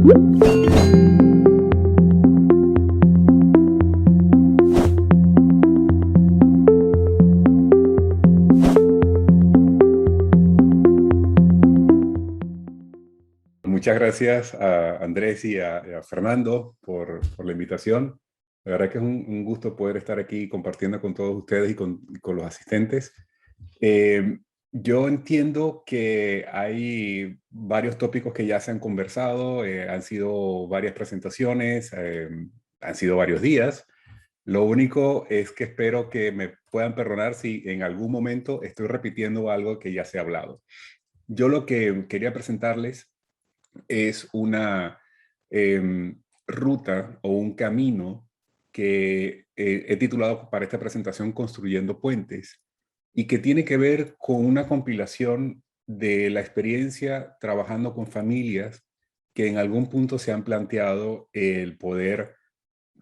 Muchas gracias a Andrés y a Fernando por la invitación. La verdad que es un gusto poder estar aquí compartiendo con todos ustedes y con los asistentes. Eh, yo entiendo que hay varios tópicos que ya se han conversado, han sido varias presentaciones, han sido varios días. Lo único es que espero que me puedan perdonar si en algún momento estoy repitiendo algo que ya se ha hablado. Yo lo que quería presentarles es una ruta o un camino que he titulado para esta presentación Construyendo Puentes y que tiene que ver con una compilación de la experiencia trabajando con familias que en algún punto se han planteado el poder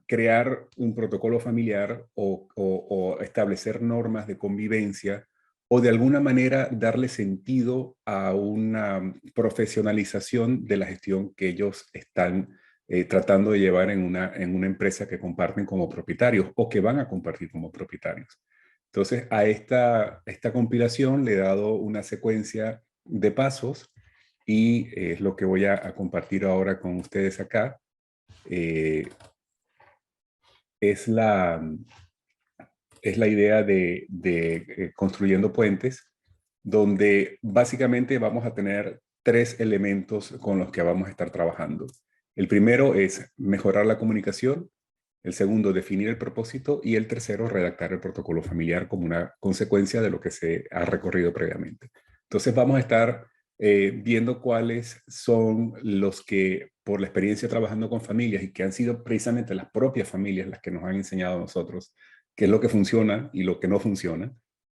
crear un protocolo familiar o establecer normas de convivencia o de alguna manera darle sentido a una profesionalización de la gestión que ellos están tratando de llevar en una empresa que comparten como propietarios o que van a compartir como propietarios. Entonces, a esta compilación le he dado una secuencia de pasos y es lo que voy a compartir ahora con ustedes acá. Eh, es es la idea de construyendo puentes, donde básicamente vamos a tener tres elementos con los que vamos a estar trabajando. El primero es mejorar la comunicación, el segundo, definir el propósito y el tercero, redactar el protocolo familiar como una consecuencia de lo que se ha recorrido previamente. Entonces vamos a estar viendo cuáles son los que, por la experiencia trabajando con familias y que han sido precisamente las propias familias las que nos han enseñado a nosotros qué es lo que funciona y lo que no funciona.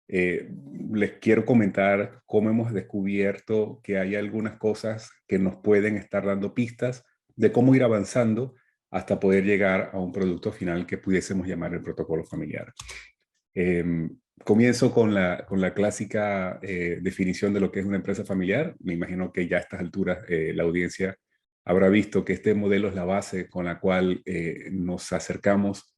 Les quiero comentar cómo hemos descubierto que hay algunas cosas que nos pueden estar dando pistas de cómo ir avanzando hasta poder llegar a un producto final que pudiésemos llamar el protocolo familiar. Eh, Comienzo con la clásica definición de lo que es una empresa familiar. Me imagino que ya a estas alturas la audiencia habrá visto que este modelo es la base con la cual nos acercamos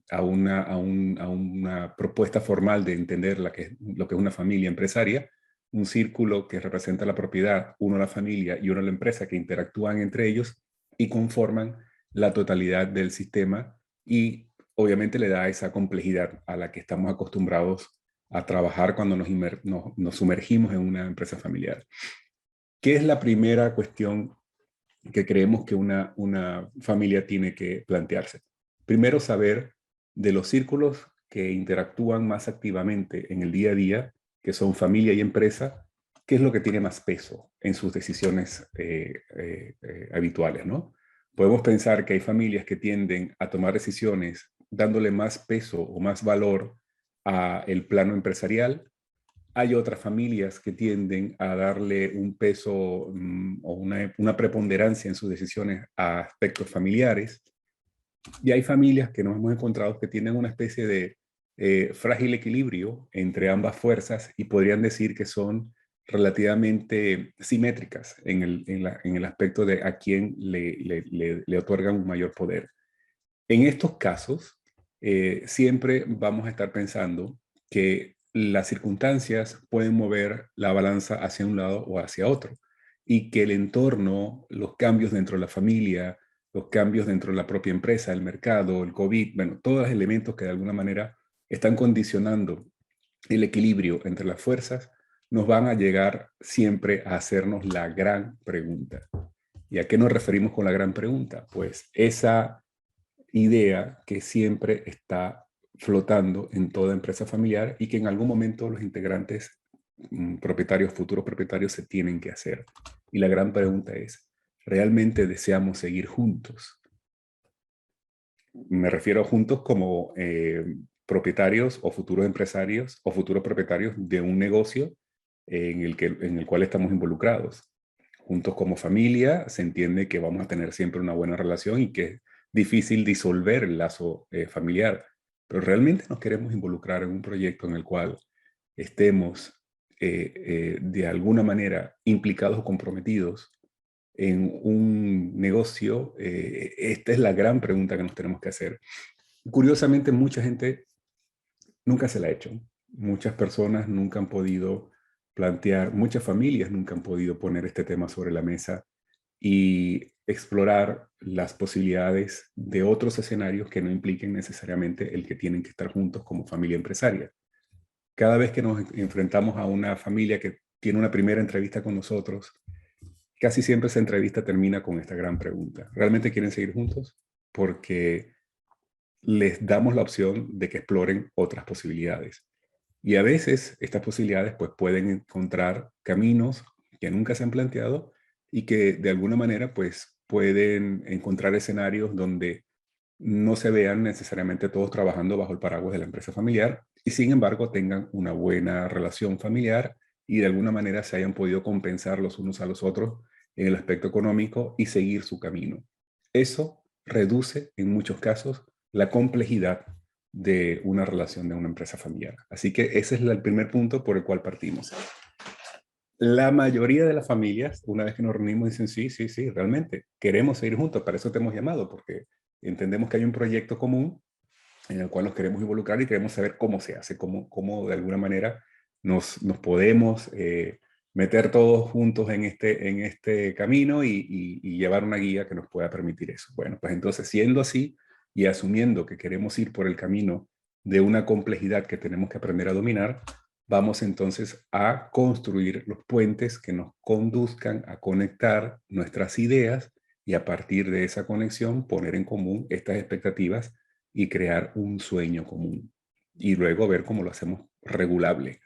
a una propuesta formal de entender lo que es una familia empresaria, un círculo que representa la propiedad, uno la familia y uno la empresa que interactúan entre ellos y conforman la totalidad del sistema y obviamente le da esa complejidad a la que estamos acostumbrados a trabajar cuando nos sumergimos en una empresa familiar. ¿Qué es la primera cuestión que creemos que una familia tiene que plantearse? Primero, saber de los círculos que interactúan más activamente en el día a día, que son familia y empresa, qué es lo que tiene más peso en sus decisiones habituales, ¿no? Podemos pensar que hay familias que tienden a tomar decisiones dándole más peso o más valor al plano empresarial. Hay otras familias que tienden a darle un peso o una preponderancia en sus decisiones a aspectos familiares. Y hay familias que nos hemos encontrado que tienen una especie de frágil equilibrio entre ambas fuerzas y podrían decir que son relativamente simétricas en el aspecto de a quién le otorgan un mayor poder. En estos casos, siempre vamos a estar pensando que las circunstancias pueden mover la balanza hacia un lado o hacia otro y que el entorno, los cambios dentro de la familia, los cambios dentro de la propia empresa, el mercado, el COVID, bueno, todos los elementos que de alguna manera están condicionando el equilibrio entre las fuerzas, nos van a llegar siempre a hacernos la gran pregunta. ¿Y a qué nos referimos con la gran pregunta? Pues esa idea que siempre está flotando en toda empresa familiar y que en algún momento los integrantes propietarios, futuros propietarios, se tienen que hacer. Y la gran pregunta es, ¿realmente deseamos seguir juntos? Me refiero a juntos como propietarios o futuros empresarios o futuros propietarios de un negocio en el cual estamos involucrados. Juntos como familia se entiende que vamos a tener siempre una buena relación y que es difícil disolver el lazo familiar, pero realmente nos queremos involucrar en un proyecto en el cual estemos de alguna manera implicados o comprometidos en un negocio? Esta es la gran pregunta que nos tenemos que hacer. Curiosamente, mucha gente nunca se la ha hecho. Muchas personas nunca han podido plantear, muchas familias nunca han podido poner este tema sobre la mesa y explorar las posibilidades de otros escenarios que no impliquen necesariamente el que tienen que estar juntos como familia empresaria. Cada vez que nos enfrentamos a una familia que tiene una primera entrevista con nosotros, casi siempre esa entrevista termina con esta gran pregunta. ¿Realmente quieren seguir juntos? Porque les damos la opción de que exploren otras posibilidades. Y a veces estas posibilidades pues, pueden encontrar caminos que nunca se han planteado y que de alguna manera pues, pueden encontrar escenarios donde no se vean necesariamente todos trabajando bajo el paraguas de la empresa familiar y sin embargo tengan una buena relación familiar y de alguna manera se hayan podido compensar los unos a los otros en el aspecto económico y seguir su camino. Eso reduce en muchos casos la complejidad de una relación de una empresa familiar. Así que ese es el primer punto por el cual partimos. La mayoría de las familias, una vez que nos reunimos, dicen, sí, sí, sí, realmente queremos seguir juntos, para eso te hemos llamado, porque entendemos que hay un proyecto común en el cual nos queremos involucrar y queremos saber cómo se hace, cómo de alguna manera nos podemos meter todos juntos en este camino y llevar una guía que nos pueda permitir eso. Bueno, pues entonces, siendo así y asumiendo que queremos ir por el camino de una complejidad que tenemos que aprender a dominar, vamos entonces a construir los puentes que nos conduzcan a conectar nuestras ideas y a partir de esa conexión poner en común estas expectativas y crear un sueño común. Y luego ver cómo lo hacemos regulable.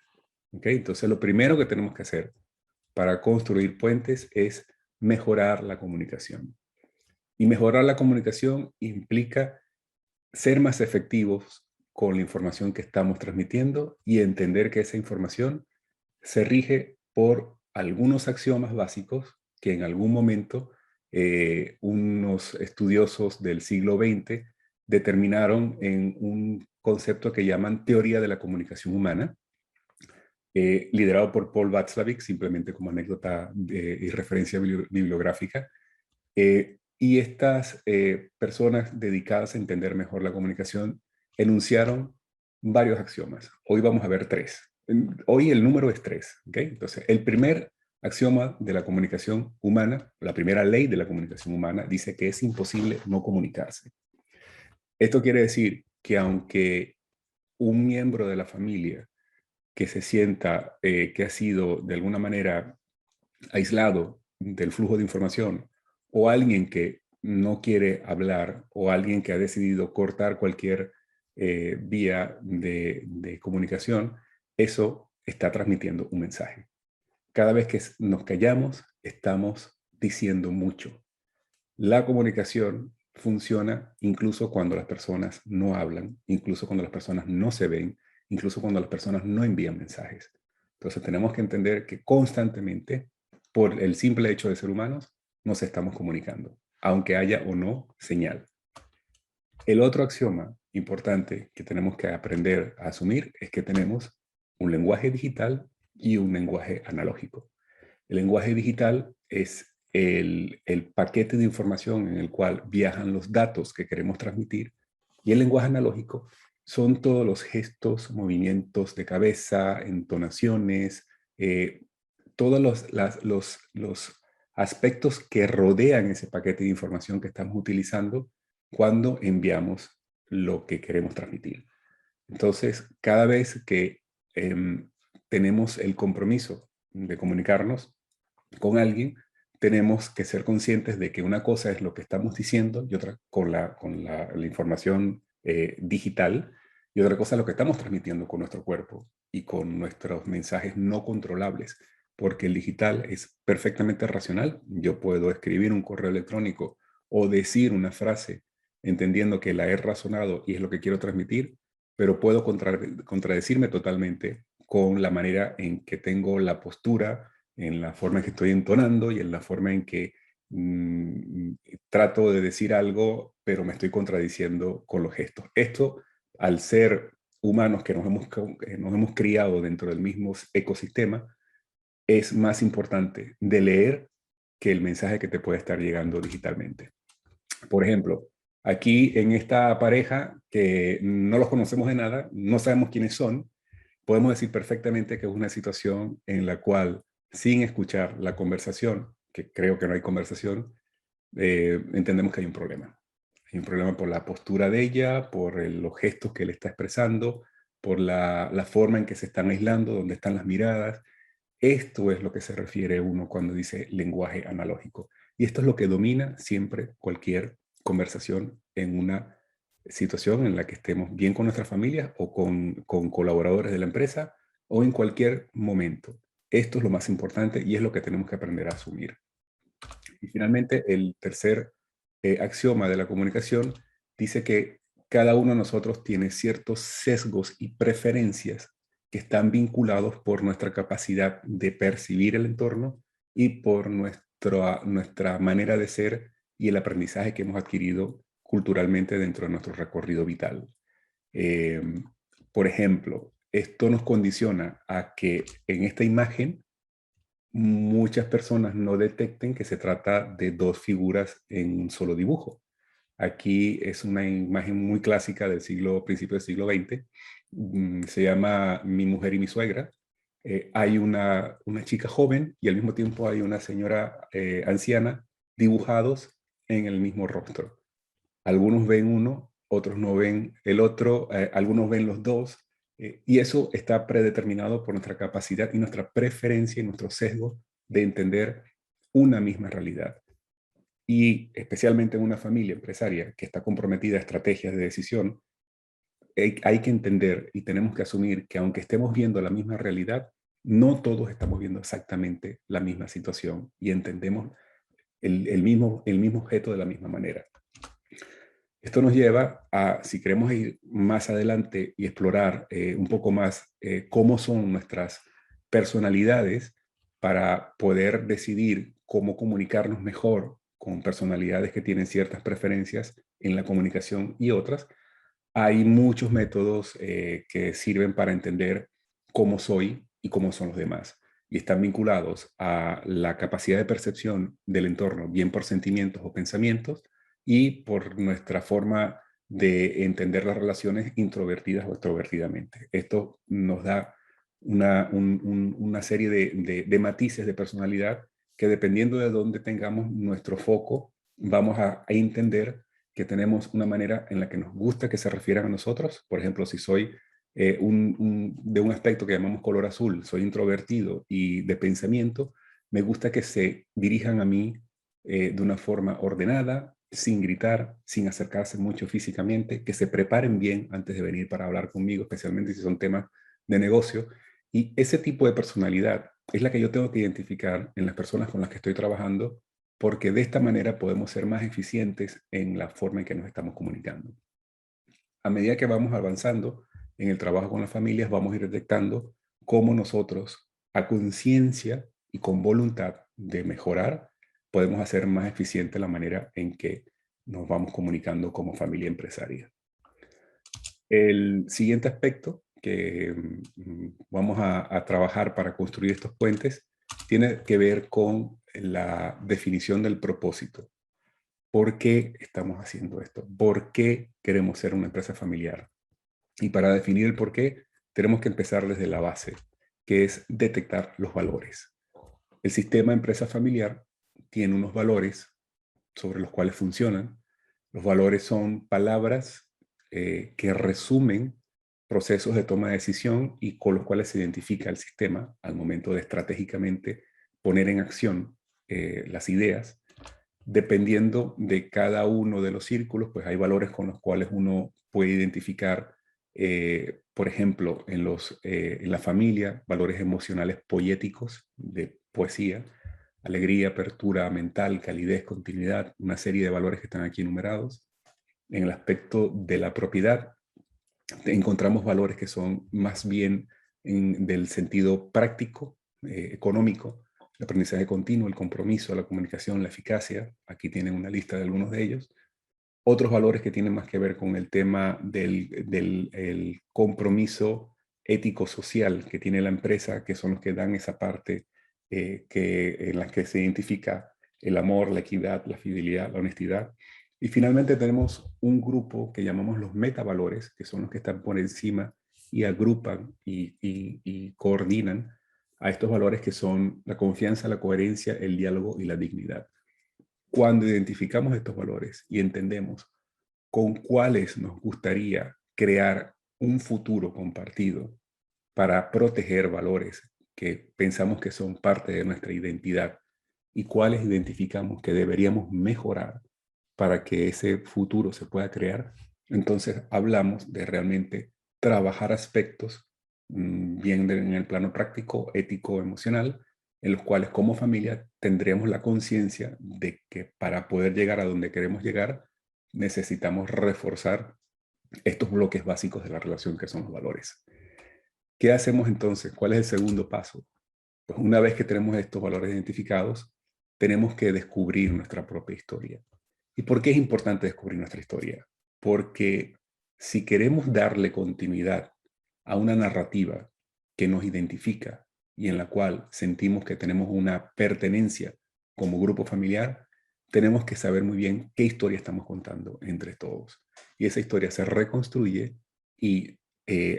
¿Okay? Entonces, lo primero que tenemos que hacer para construir puentes es mejorar la comunicación. Y mejorar la comunicación implica ser más efectivos con la información que estamos transmitiendo y entender que esa información se rige por algunos axiomas básicos que en algún momento unos estudiosos del siglo XX determinaron en un concepto que llaman teoría de la comunicación humana, liderado por Paul Václavic, simplemente como anécdota y referencia bibliográfica. Y estas personas dedicadas a entender mejor la comunicación enunciaron varios axiomas. Hoy vamos a ver 3. Hoy el número es 3. ¿Okay? Entonces, el primer axioma de la comunicación humana, la primera ley de la comunicación humana, dice que es imposible no comunicarse. Esto quiere decir que aunque un miembro de la familia que se sienta que ha sido de alguna manera aislado del flujo de información o alguien que no quiere hablar o alguien que ha decidido cortar cualquier vía de comunicación, eso está transmitiendo un mensaje. Cada vez que nos callamos, estamos diciendo mucho. La comunicación funciona incluso cuando las personas no hablan, incluso cuando las personas no se ven, incluso cuando las personas no envían mensajes. Entonces tenemos que entender que constantemente, por el simple hecho de ser humanos, nos estamos comunicando, aunque haya o no señal. El otro axioma importante que tenemos que aprender a asumir es que tenemos un lenguaje digital y un lenguaje analógico. El lenguaje digital es el paquete de información en el cual viajan los datos que queremos transmitir y el lenguaje analógico son todos los gestos, movimientos de cabeza, entonaciones, todos los aspectos que rodean ese paquete de información que estamos utilizando cuando enviamos lo que queremos transmitir. Entonces, cada vez que tenemos el compromiso de comunicarnos con alguien, tenemos que ser conscientes de que una cosa es lo que estamos diciendo y otra con la información digital y otra cosa es lo que estamos transmitiendo con nuestro cuerpo y con nuestros mensajes no controlables, porque el digital es perfectamente racional. Yo puedo escribir un correo electrónico o decir una frase entendiendo que la he razonado y es lo que quiero transmitir, pero puedo contradecirme totalmente con la manera en que tengo la postura, en la forma en que estoy entonando y en la forma en que trato de decir algo, pero me estoy contradiciendo con los gestos. Esto, al ser humanos que nos hemos criado dentro del mismo ecosistema, es más importante de leer que el mensaje que te puede estar llegando digitalmente. Por ejemplo, aquí en esta pareja que no los conocemos de nada, no sabemos quiénes son, podemos decir perfectamente que es una situación en la cual, sin escuchar la conversación, que creo que no hay conversación, entendemos que hay un problema. Hay un problema por la postura de ella, por los gestos que le está expresando, por la forma en que se están aislando, donde están las miradas. Esto es lo que se refiere uno cuando dice lenguaje analógico. Y esto es lo que domina siempre cualquier conversación en una situación en la que estemos bien con nuestra familia o con colaboradores de la empresa o en cualquier momento. Esto es lo más importante y es lo que tenemos que aprender a asumir. Y finalmente, el tercer axioma de la comunicación dice que cada uno de nosotros tiene ciertos sesgos y preferencias que están vinculados por nuestra capacidad de percibir el entorno y por nuestra manera de ser y el aprendizaje que hemos adquirido culturalmente dentro de nuestro recorrido vital. Eh, por ejemplo, esto nos condiciona a que en esta imagen muchas personas no detecten que se trata de dos figuras en un solo dibujo. Aquí es una imagen muy clásica del principio del siglo XX. Se llama Mi mujer y mi suegra. Hay una chica joven y al mismo tiempo hay una señora anciana dibujados en el mismo rostro. Algunos ven uno, otros no ven el otro, algunos ven los dos, y eso está predeterminado por nuestra capacidad y nuestra preferencia y nuestro sesgo de entender una misma realidad. Y especialmente en una familia empresaria que está comprometida a estrategias de decisión, hay que entender y tenemos que asumir que aunque estemos viendo la misma realidad, no todos estamos viendo exactamente la misma situación y entendemos el mismo objeto de la misma manera. Esto nos lleva a, si queremos ir más adelante y explorar un poco más cómo son nuestras personalidades para poder decidir cómo comunicarnos mejor con personalidades que tienen ciertas preferencias en la comunicación y otras, hay muchos métodos que sirven para entender cómo soy y cómo son los demás. Y están vinculados a la capacidad de percepción del entorno, bien por sentimientos o pensamientos, y por nuestra forma de entender las relaciones introvertidas o extrovertidamente. Esto nos da una serie de matices de personalidad que dependiendo de dónde tengamos nuestro foco, vamos a entender que tenemos una manera en la que nos gusta que se refieran a nosotros. Por ejemplo, si soy de un aspecto que llamamos color azul, soy introvertido y de pensamiento, me gusta que se dirijan a mí de una forma ordenada, sin gritar, sin acercarse mucho físicamente, que se preparen bien antes de venir para hablar conmigo, especialmente si son temas de negocio. Y ese tipo de personalidad es la que yo tengo que identificar en las personas con las que estoy trabajando, porque de esta manera podemos ser más eficientes en la forma en que nos estamos comunicando. A medida que vamos avanzando en el trabajo con las familias, vamos a ir detectando cómo nosotros, a conciencia y con voluntad de mejorar, podemos hacer más eficiente la manera en que nos vamos comunicando como familia empresaria. El siguiente aspecto que vamos a trabajar para construir estos puentes tiene que ver con la definición del propósito. ¿Por qué estamos haciendo esto? ¿Por qué queremos ser una empresa familiar? Y para definir el por qué, tenemos que empezar desde la base, que es detectar los valores. El sistema empresa familiar tiene unos valores sobre los cuales funcionan. Los valores son palabras que resumen procesos de toma de decisión y con los cuales se identifica el sistema al momento de estratégicamente poner en acción las ideas. Dependiendo de cada uno de los círculos, pues hay valores con los cuales uno puede identificar, por ejemplo, en la familia, valores emocionales poéticos de poesía, alegría, apertura mental, calidez, continuidad, una serie de valores que están aquí enumerados. En el aspecto de la propiedad, encontramos valores que son más bien del sentido práctico, económico, el aprendizaje continuo, el compromiso, la comunicación, la eficacia. Aquí tienen una lista de algunos de ellos. Otros valores que tienen más que ver con el tema del compromiso ético-social que tiene la empresa, que son los que dan esa parte en la que se identifica el amor, la equidad, la fidelidad, la honestidad. Y finalmente tenemos un grupo que llamamos los metavalores, que son los que están por encima y agrupan y coordinan a estos valores que son la confianza, la coherencia, el diálogo y la dignidad. Cuando identificamos estos valores y entendemos con cuáles nos gustaría crear un futuro compartido para proteger valores que pensamos que son parte de nuestra identidad y cuáles identificamos que deberíamos mejorar para que ese futuro se pueda crear, entonces hablamos de realmente trabajar aspectos, bien en el plano práctico, ético, emocional, en los cuales como familia tendríamos la conciencia de que para poder llegar a donde queremos llegar, necesitamos reforzar estos bloques básicos de la relación que son los valores. ¿Qué hacemos entonces? ¿Cuál es el segundo paso? Pues una vez que tenemos estos valores identificados, tenemos que descubrir nuestra propia historia. ¿Y por qué es importante descubrir nuestra historia? Porque si queremos darle continuidad a una narrativa que nos identifica y en la cual sentimos que tenemos una pertenencia como grupo familiar, tenemos que saber muy bien qué historia estamos contando entre todos. Y esa historia se reconstruye y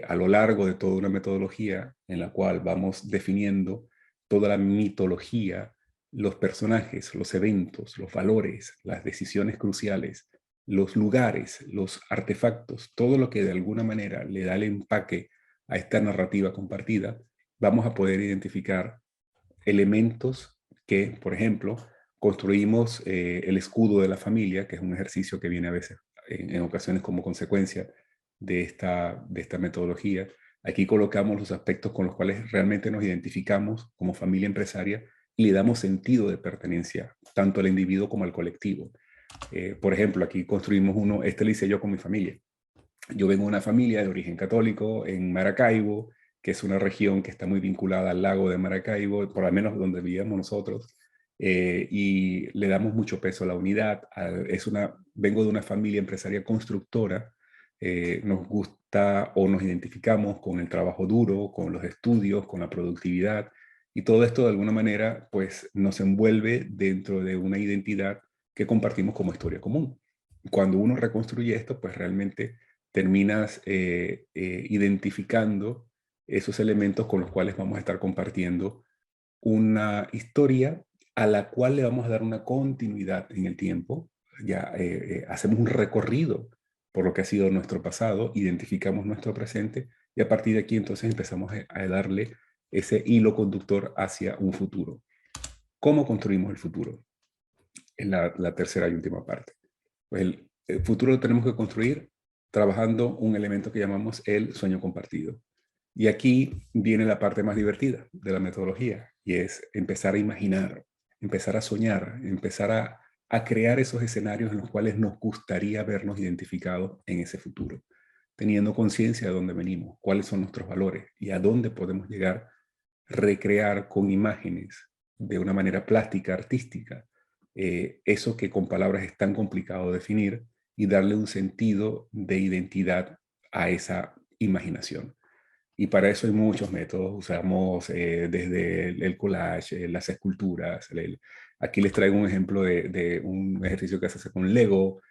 a lo largo de toda una metodología en la cual vamos definiendo toda la mitología, los personajes, los eventos, los valores, las decisiones cruciales, los lugares, los artefactos, todo lo que de alguna manera le da el empaque a esta narrativa compartida, vamos a poder identificar elementos que, por ejemplo, construimos el escudo de la familia, que es un ejercicio que viene a veces, en ocasiones, como consecuencia de esta metodología. Aquí colocamos los aspectos con los cuales realmente nos identificamos como familia empresaria y le damos sentido de pertenencia, tanto al individuo como al colectivo. Por ejemplo, aquí construimos uno, este lo hice yo con mi familia. Yo vengo de una familia de origen católico en Maracaibo, que es una región que está muy vinculada al lago de Maracaibo, por lo menos donde vivíamos nosotros, y le damos mucho peso a la unidad. Vengo de una familia empresaria constructora, nos gusta o nos identificamos con el trabajo duro, con los estudios, con la productividad, y todo esto de alguna manera pues nos envuelve dentro de una identidad que compartimos como historia común. Cuando uno reconstruye esto, pues realmente terminas identificando esos elementos con los cuales vamos a estar compartiendo una historia a la cual le vamos a dar una continuidad en el tiempo. Ya hacemos un recorrido por lo que ha sido nuestro pasado, identificamos nuestro presente y a partir de aquí entonces empezamos a darle ese hilo conductor hacia un futuro. ¿Cómo construimos el futuro? Es la tercera y última parte. Pues el futuro lo tenemos que construir trabajando un elemento que llamamos el sueño compartido. Y aquí viene la parte más divertida de la metodología, y es empezar a imaginar, empezar a soñar, empezar a crear esos escenarios en los cuales nos gustaría vernos identificados en ese futuro, teniendo conciencia de dónde venimos, cuáles son nuestros valores y a dónde podemos llegar, recrear con imágenes de una manera plástica, artística, eso que con palabras es tan complicado definir y darle un sentido de identidad a esa imaginación. Y para eso hay muchos métodos. Usamos desde el collage, las esculturas. Aquí les traigo un ejemplo de un ejercicio que se hace con Lego.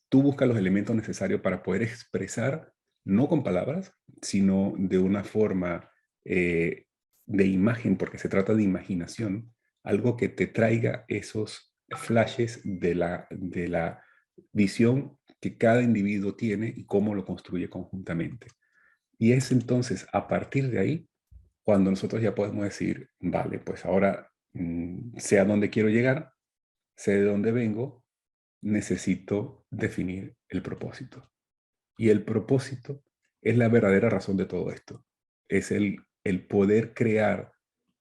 Tú buscas los elementos necesarios para poder expresar, no con palabras, sino de una forma de imagen, porque se trata de imaginación, algo que te traiga esos flashes de la visión que cada individuo tiene y cómo lo construye conjuntamente. Y es entonces a partir de ahí cuando nosotros ya podemos decir, vale, pues ahora sé a dónde quiero llegar, sé de dónde vengo, necesito definir el propósito. Y el propósito es la verdadera razón de todo esto. Es el poder crear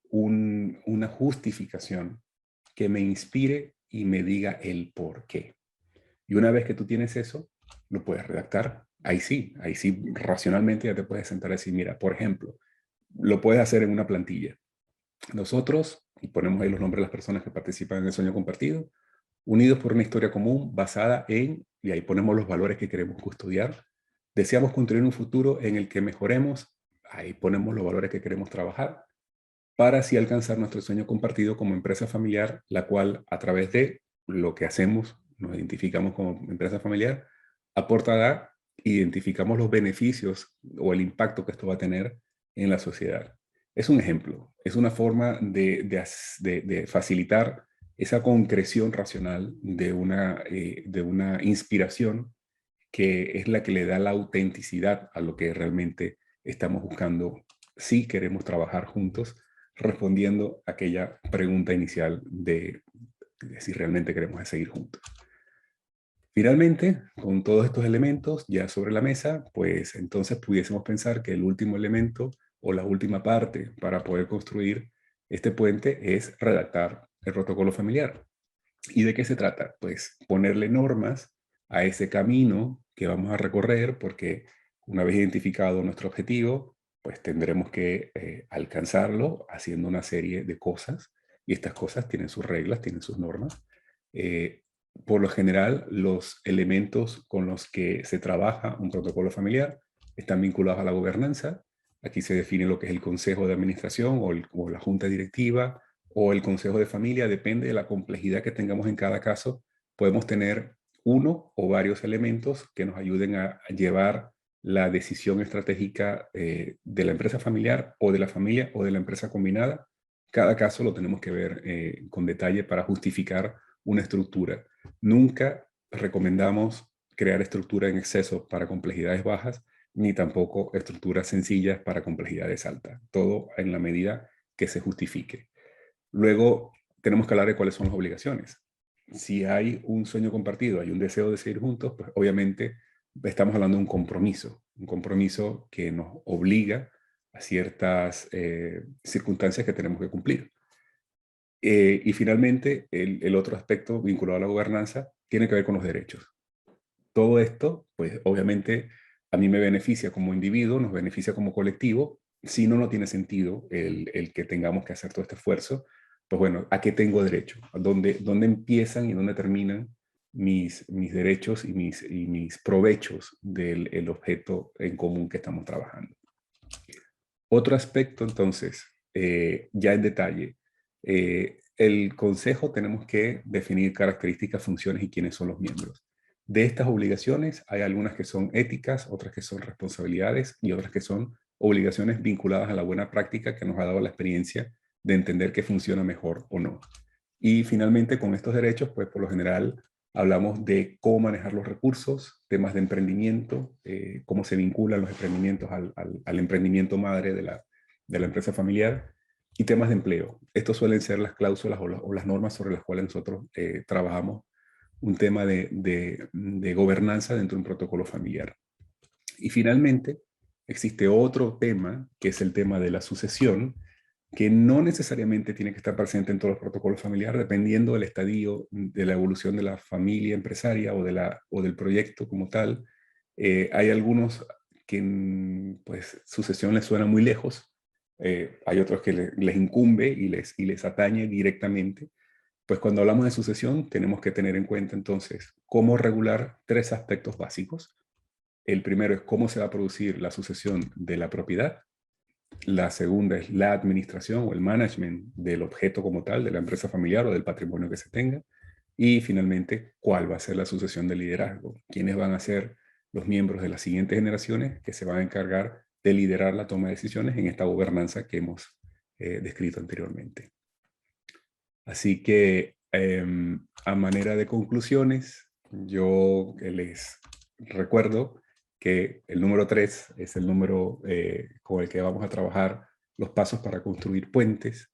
una justificación que me inspire y me diga el por qué. Y una vez que tú tienes eso, lo puedes redactar. Ahí sí, racionalmente ya te puedes sentar a decir, mira, por ejemplo, lo puedes hacer en una plantilla. Nosotros, y ponemos ahí los nombres de las personas que participan en el sueño compartido, unidos por una historia común basada en, y ahí ponemos los valores que queremos custodiar, deseamos construir un futuro en el que mejoremos, ahí ponemos los valores que queremos trabajar, para así alcanzar nuestro sueño compartido como empresa familiar, la cual a través de lo que hacemos, nos identificamos como empresa familiar, aportará, identificamos los beneficios o el impacto que esto va a tener en la sociedad. Es un ejemplo, es una forma de facilitar esa concreción racional de una inspiración que es la que le da la autenticidad a lo que realmente estamos buscando si queremos trabajar juntos, respondiendo a aquella pregunta inicial de si realmente queremos seguir juntos. Finalmente, con todos estos elementos ya sobre la mesa, pues entonces pudiésemos pensar que el último elemento o la última parte para poder construir este puente es redactar el protocolo familiar. ¿Y de qué se trata? Pues ponerle normas a ese camino que vamos a recorrer, porque una vez identificado nuestro objetivo, pues tendremos que alcanzarlo haciendo una serie de cosas, y estas cosas tienen sus reglas, tienen sus normas. Por lo general, los elementos con los que se trabaja un protocolo familiar están vinculados a la gobernanza. Aquí se define lo que es el consejo de administración o la junta directiva, o el consejo de familia, depende de la complejidad que tengamos en cada caso. Podemos tener uno o varios elementos que nos ayuden a llevar la decisión estratégica de la empresa familiar o de la familia o de la empresa combinada. Cada caso lo tenemos que ver con detalle para justificar una estructura. Nunca recomendamos crear estructura en exceso para complejidades bajas, ni tampoco estructuras sencillas para complejidades altas. Todo en la medida que se justifique. Luego tenemos que hablar de cuáles son las obligaciones. Si hay un sueño compartido, hay un deseo de seguir juntos, pues obviamente estamos hablando de un compromiso que nos obliga a ciertas circunstancias que tenemos que cumplir. Y finalmente, el otro aspecto vinculado a la gobernanza tiene que ver con los derechos. Todo esto, pues obviamente a mí me beneficia como individuo, nos beneficia como colectivo. Si no, no tiene sentido el que tengamos que hacer todo este esfuerzo. Pues bueno, ¿a qué tengo derecho? ¿Dónde empiezan y dónde terminan mis derechos y mis provechos del objeto en común que estamos trabajando? Otro aspecto, entonces, ya en detalle. El consejo tenemos que definir características, funciones y quiénes son los miembros. De estas obligaciones hay algunas que son éticas, otras que son responsabilidades y otras que son obligaciones vinculadas a la buena práctica que nos ha dado la experiencia de entender qué funciona mejor o no. Y finalmente, con estos derechos, pues por lo general hablamos de cómo manejar los recursos, temas de emprendimiento, cómo se vinculan los emprendimientos al emprendimiento madre de la empresa familiar, y temas de empleo. Estos suelen ser las cláusulas o las normas sobre las cuales nosotros trabajamos un tema de gobernanza dentro de un protocolo familiar. Y finalmente, existe otro tema, que es el tema de la sucesión, que no necesariamente tiene que estar presente en todos los protocolos familiares, dependiendo del estadio de la evolución de la familia empresaria o del proyecto como tal. Hay algunos que pues sucesión les suena muy lejos, hay otros que les incumbe y les atañe directamente. Pues cuando hablamos de sucesión tenemos que tener en cuenta entonces cómo regular tres aspectos básicos. El primero es cómo se va a producir la sucesión de la propiedad. La segunda es la administración o el management del objeto como tal, de la empresa familiar o del patrimonio que se tenga. Y finalmente, cuál va a ser la sucesión de liderazgo. ¿Quiénes van a ser los miembros de las siguientes generaciones que se van a encargar de liderar la toma de decisiones en esta gobernanza que hemos descrito anteriormente? Así que, a manera de conclusiones, yo les recuerdo que el número 3 es el número con el que vamos a trabajar los pasos para construir puentes.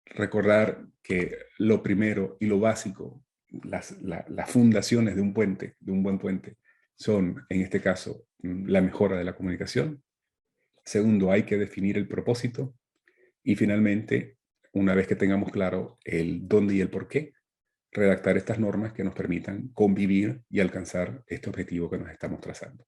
Recordar que lo primero y lo básico, las fundaciones de un puente, de un buen puente, son, en este caso, la mejora de la comunicación. Segundo, hay que definir el propósito. Y finalmente, una vez que tengamos claro el dónde y el por qué, redactar estas normas que nos permitan convivir y alcanzar este objetivo que nos estamos trazando.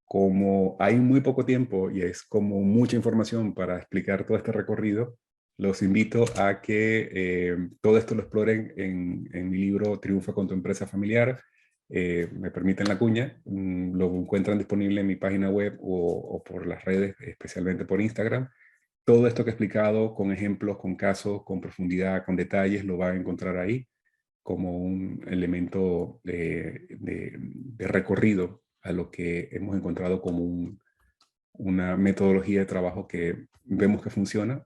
Como hay muy poco tiempo y es como mucha información para explicar todo este recorrido, los invito a que todo esto lo exploren en mi libro Triunfa con tu empresa familiar. Me permiten la cuña, lo encuentran disponible en mi página web o por las redes, especialmente por Instagram. todo esto que he explicado con ejemplos, con casos, con profundidad, con detalles, lo van a encontrar ahí como un elemento de recorrido a lo que hemos encontrado como una metodología de trabajo que vemos que funciona,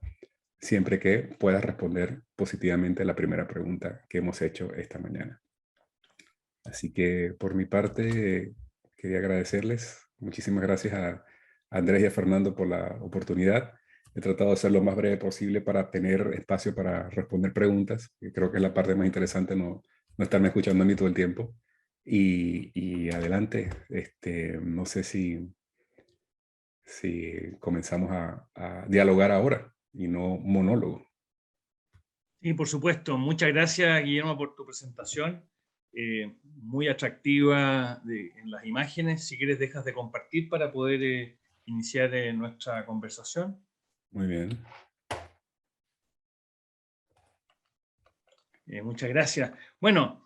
siempre que puedas responder positivamente a la primera pregunta que hemos hecho esta mañana. Así que por mi parte, quería agradecerles. Muchísimas gracias a Andrés y a Fernando por la oportunidad. He tratado de ser lo más breve posible para tener espacio para responder preguntas, que creo que es la parte más interesante, no estarme escuchando a mí todo el tiempo. Y adelante, no sé si comenzamos a dialogar ahora y no monólogo. Sí, por supuesto. Muchas gracias, Guillermo, por tu presentación. Muy atractiva en las imágenes. Si quieres, dejas de compartir para poder iniciar nuestra conversación. Muy bien. Muchas gracias. Bueno,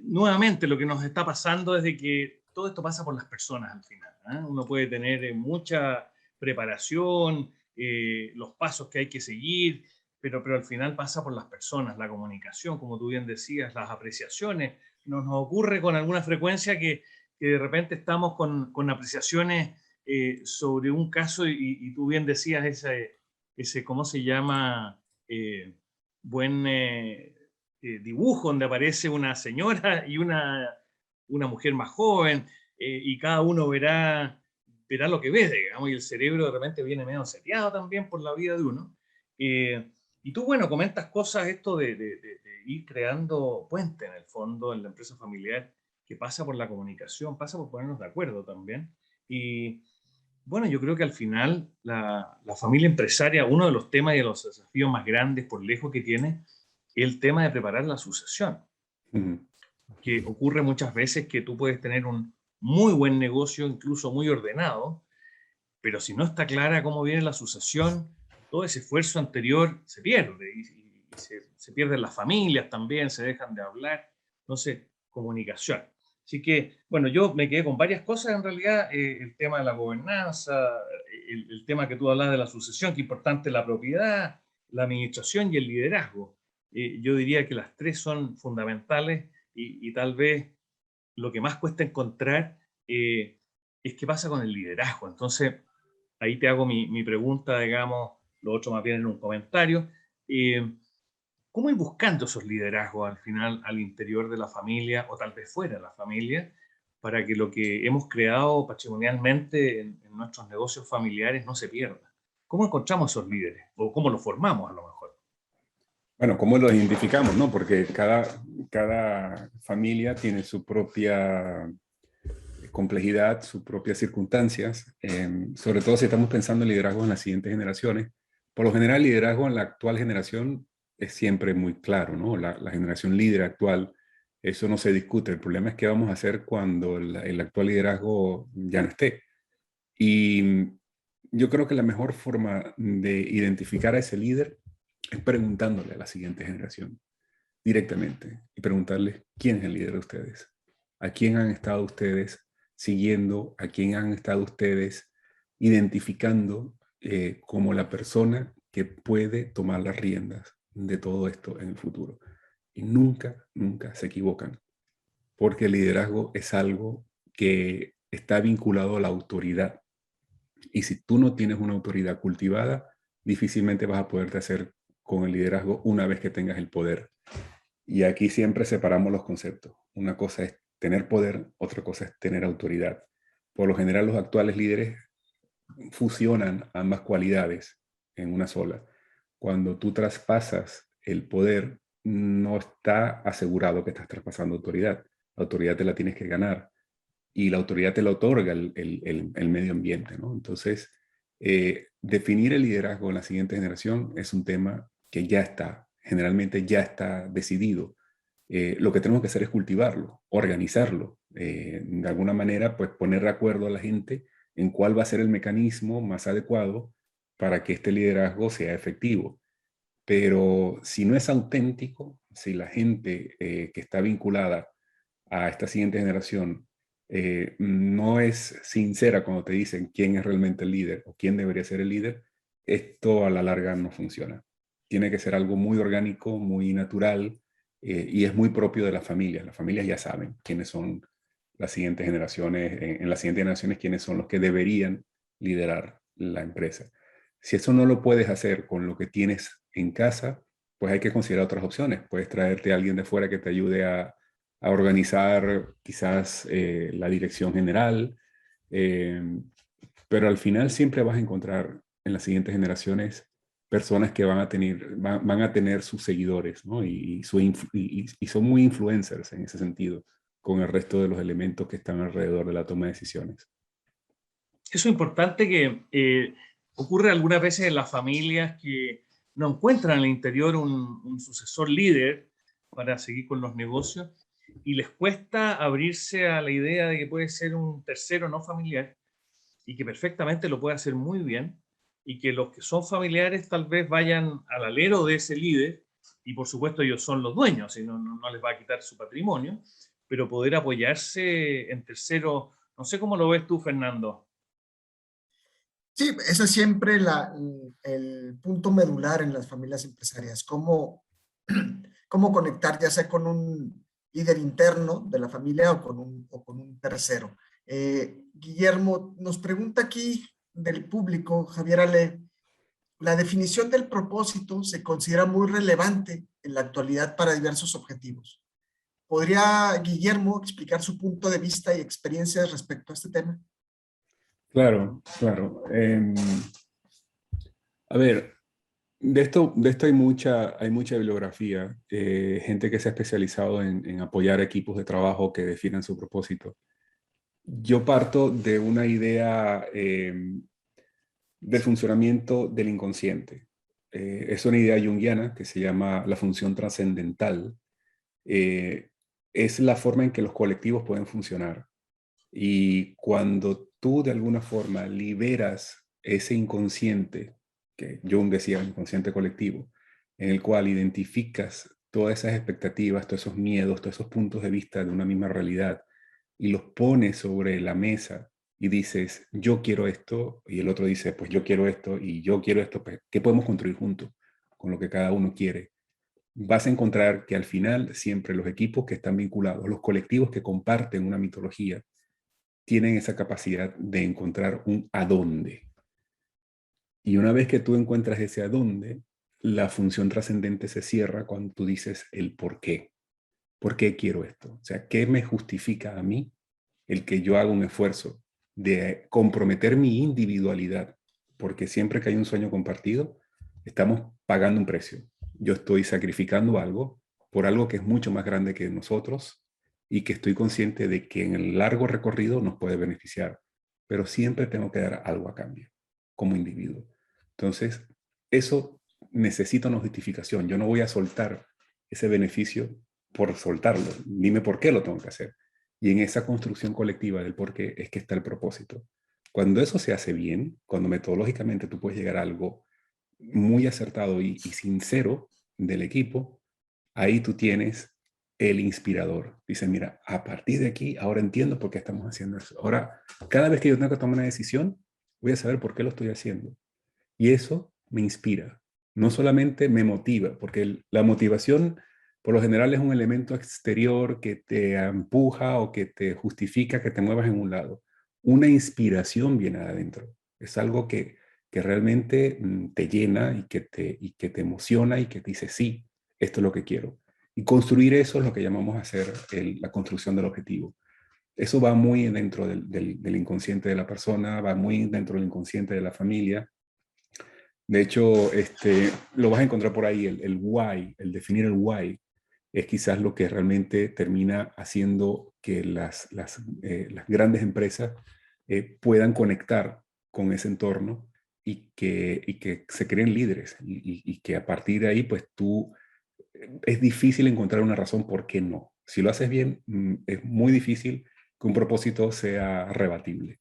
nuevamente lo que nos está pasando es de que todo esto pasa por las personas al final, ¿eh? Uno puede tener mucha preparación, los pasos que hay que seguir, pero al final pasa por las personas, la comunicación, como tú bien decías, las apreciaciones. Nos ocurre con alguna frecuencia que de repente estamos con apreciaciones sobre un caso y tú bien decías ese ¿cómo se llama? Buen dibujo donde aparece una señora y una mujer más joven, y cada uno verá lo que ve, digamos, y el cerebro de repente viene medio seteado también por la vida de uno. Y tú, bueno, comentas cosas, esto de ir creando puente en el fondo en la empresa familiar, que pasa por la comunicación, pasa por ponernos de acuerdo también. Y bueno, yo creo que al final la familia empresaria, uno de los temas y de los desafíos más grandes por lejos que tiene, es el tema de preparar la sucesión, Uh-huh. que ocurre muchas veces que tú puedes tener un muy buen negocio, incluso muy ordenado, pero si no está clara cómo viene la sucesión, todo ese esfuerzo anterior se pierde y se pierden las familias también, se dejan de hablar. Entonces, comunicación. Así que, bueno, yo me quedé con varias cosas en realidad, el tema de la gobernanza, el tema que tú hablas de la sucesión, que es importante la propiedad, la administración y el liderazgo. Yo diría que las tres son fundamentales y tal vez lo que más cuesta encontrar es qué pasa con el liderazgo. Entonces, ahí te hago mi pregunta, digamos, lo otro más bien en un comentario. Eh, ¿Cómo ir buscando esos liderazgos al final al interior de la familia o tal vez fuera de la familia para que lo que hemos creado patrimonialmente en nuestros negocios familiares no se pierda? ¿Cómo encontramos esos líderes? ¿O cómo los formamos a lo mejor? Bueno, ¿cómo los identificamos, no? Porque cada familia tiene su propia complejidad, sus propias circunstancias, sobre todo si estamos pensando en liderazgo en las siguientes generaciones. Por lo general, el liderazgo en la actual generación es siempre muy claro, ¿no? La generación líder actual, eso no se discute. El problema es qué vamos a hacer cuando el actual liderazgo ya no esté. Y yo creo que la mejor forma de identificar a ese líder es preguntándole a la siguiente generación directamente y preguntarles quién es el líder de ustedes, a quién han estado ustedes siguiendo, a quién han estado ustedes identificando como la persona que puede tomar las riendas de todo esto en el futuro. Y nunca, nunca se equivocan, porque el liderazgo es algo que está vinculado a la autoridad. Y si tú no tienes una autoridad cultivada, difícilmente vas a poderte hacer con el liderazgo una vez que tengas el poder. Y aquí siempre separamos los conceptos. Una cosa es tener poder, otra cosa es tener autoridad. Por lo general, los actuales líderes fusionan ambas cualidades en una sola. Cuando tú traspasas el poder, no está asegurado que estás traspasando autoridad. La autoridad te la tienes que ganar y la autoridad te la otorga el medio ambiente, ¿no? Entonces, definir el liderazgo en la siguiente generación es un tema que ya está, generalmente ya está decidido. Lo que tenemos que hacer es cultivarlo, organizarlo, de alguna manera, pues poner de acuerdo a la gente en cuál va a ser el mecanismo más adecuado para que este liderazgo sea efectivo. Pero si no es auténtico, si la gente que está vinculada a esta siguiente generación no es sincera cuando te dicen quién es realmente el líder o quién debería ser el líder, esto a la larga no funciona. Tiene que ser algo muy orgánico, muy natural, y es muy propio de las familias. Las familias ya saben quiénes son las siguientes generaciones, en las siguientes generaciones quiénes son los que deberían liderar la empresa. Si eso no lo puedes hacer con lo que tienes en casa, pues hay que considerar otras opciones. Puedes traerte a alguien de fuera que te ayude a organizar quizás la dirección general, eh, pero al final siempre vas a encontrar en las siguientes generaciones personas que van a tener sus seguidores, ¿no? Y son muy influencers en ese sentido, con el resto de los elementos que están alrededor de la toma de decisiones. Eso es importante que ocurre algunas veces en las familias que no encuentran al interior un sucesor líder para seguir con los negocios y les cuesta abrirse a la idea de que puede ser un tercero no familiar y que perfectamente lo puede hacer muy bien y que los que son familiares tal vez vayan al alero de ese líder y por supuesto ellos son los dueños y no les va a quitar su patrimonio, pero poder apoyarse en terceros, no sé cómo lo ves tú, Fernando. Sí, ese es siempre el punto medular en las familias empresarias, cómo conectar ya sea con un líder interno de la familia o con un tercero. Guillermo nos pregunta aquí del público, Javier Ale, la definición del propósito se considera muy relevante en la actualidad para diversos objetivos. ¿Podría Guillermo explicar su punto de vista y experiencias respecto a este tema? Claro, claro. A ver, de esto hay mucha bibliografía, gente que se ha especializado en apoyar equipos de trabajo que definan su propósito. Yo parto de una idea del funcionamiento del inconsciente. Es una idea junguiana que se llama la función trascendental. Eh, es la forma en que los colectivos pueden funcionar. Y cuando tú de alguna forma liberas ese inconsciente, que Jung decía inconsciente colectivo, en el cual identificas todas esas expectativas, todos esos miedos, todos esos puntos de vista de una misma realidad y los pones sobre la mesa y dices, yo quiero esto, y el otro dice, pues yo quiero esto, y yo quiero esto, pues, ¿qué podemos construir juntos con lo que cada uno quiere? Vas a encontrar que al final siempre los equipos que están vinculados, los colectivos que comparten una mitología, tienen esa capacidad de encontrar un adónde. Y una vez que tú encuentras ese adónde, la función trascendente se cierra cuando tú dices el por qué. ¿Por qué quiero esto? O sea, ¿qué me justifica a mí el que yo haga un esfuerzo de comprometer mi individualidad? Porque siempre que hay un sueño compartido, estamos pagando un precio. Yo estoy sacrificando algo por algo que es mucho más grande que nosotros y que estoy consciente de que en el largo recorrido nos puede beneficiar, pero siempre tengo que dar algo a cambio como individuo. Entonces, eso necesita una justificación. Yo no voy a soltar ese beneficio por soltarlo. Dime por qué lo tengo que hacer. Y en esa construcción colectiva del por qué es que está el propósito. Cuando eso se hace bien, cuando metodológicamente tú puedes llegar a algo muy acertado y sincero del equipo, ahí tú tienes el inspirador. Dice, mira, a partir de aquí, ahora entiendo por qué estamos haciendo eso. Ahora, cada vez que yo tengo que tomar una decisión, voy a saber por qué lo estoy haciendo. Y eso me inspira. No solamente me motiva, porque la motivación por lo general es un elemento exterior que te empuja o que te justifica que te muevas en un lado. Una inspiración viene de adentro. Es algo que realmente te llena y que te emociona y que te dice, sí, esto es lo que quiero. Y construir eso es lo que llamamos hacer la construcción del objetivo. Eso va muy dentro del inconsciente de la persona, va muy dentro del inconsciente de la familia. De hecho, lo vas a encontrar por ahí, el why, el definir el why, es quizás lo que realmente termina haciendo que las grandes empresas puedan conectar con ese entorno y que se creen líderes y que a partir de ahí, pues es difícil encontrar una razón por qué no. Si lo haces bien, es muy difícil que un propósito sea rebatible.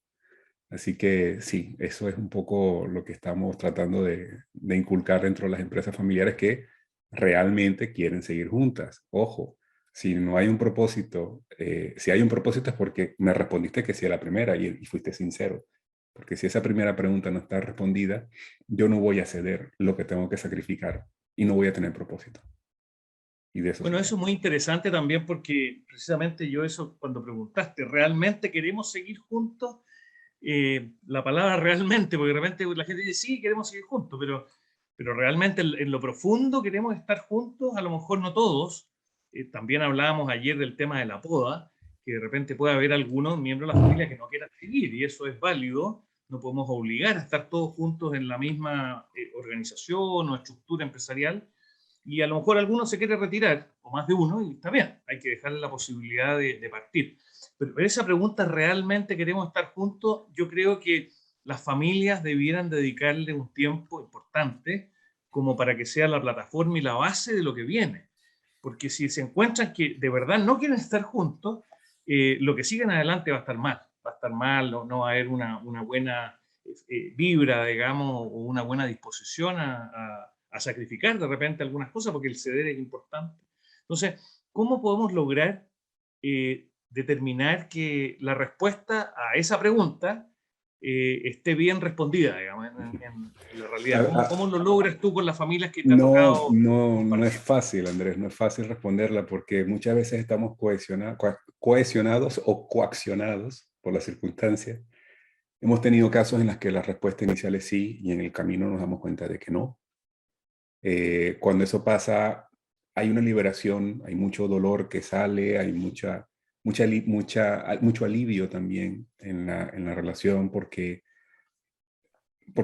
Así que sí, eso es un poco lo que estamos tratando de inculcar dentro de las empresas familiares que realmente quieren seguir juntas. Ojo, si no hay un propósito, si hay un propósito es porque me respondiste que sí a la primera y fuiste sincero. Porque si esa primera pregunta no está respondida, yo no voy a ceder lo que tengo que sacrificar y no voy a tener propósito. Y de eso se Bueno, eso trata. es muy interesante también porque precisamente yo eso, cuando preguntaste, ¿realmente queremos seguir juntos? La palabra realmente, porque de repente la gente dice, sí, queremos seguir juntos, pero realmente en lo profundo queremos estar juntos, a lo mejor no todos. También hablábamos ayer del tema de la poda, que de repente puede haber algunos miembros de la familia que no quieran seguir, y eso es válido. No podemos obligar a estar todos juntos en la misma organización o estructura empresarial, y a lo mejor alguno se quiere retirar, o más de uno, y está bien, hay que dejarle la posibilidad de partir. Pero esa pregunta, ¿realmente queremos estar juntos? Yo creo que las familias debieran dedicarle un tiempo importante como para que sea la plataforma y la base de lo que viene. Porque si se encuentran que de verdad no quieren estar juntos, lo que siguen adelante va a estar mal. Va a estar mal, no va a haber una buena vibra, digamos, o una buena disposición a sacrificar de repente algunas cosas, porque el ceder es importante. Entonces, ¿cómo podemos lograr determinar que la respuesta a esa pregunta esté bien respondida, digamos, en la realidad? ¿Cómo lo logras tú con las familias que te ha No, tocado no, no es compartir? fácil, Andrés, no es fácil responderla porque muchas veces estamos cohesionados o coaccionados por las circunstancias. Hemos tenido casos en los que la respuesta inicial es sí y en el camino nos damos cuenta de que no. Cuando eso pasa, hay una liberación, hay mucho dolor que sale, hay mucho alivio también en la relación porque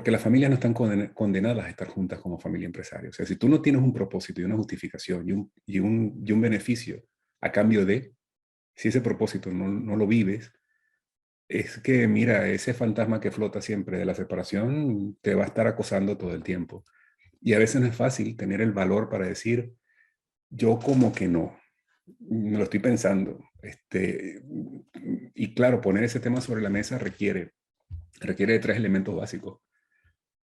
las familias no están condenadas a estar juntas como familia empresaria. O sea, si tú no tienes un propósito y una justificación y un beneficio a cambio de, si ese propósito no lo vives, es que, mira, ese fantasma que flota siempre de la separación te va a estar acosando todo el tiempo. Y a veces no es fácil tener el valor para decir, yo como que no, me lo estoy pensando. Y claro, poner ese tema sobre la mesa requiere de tres elementos básicos.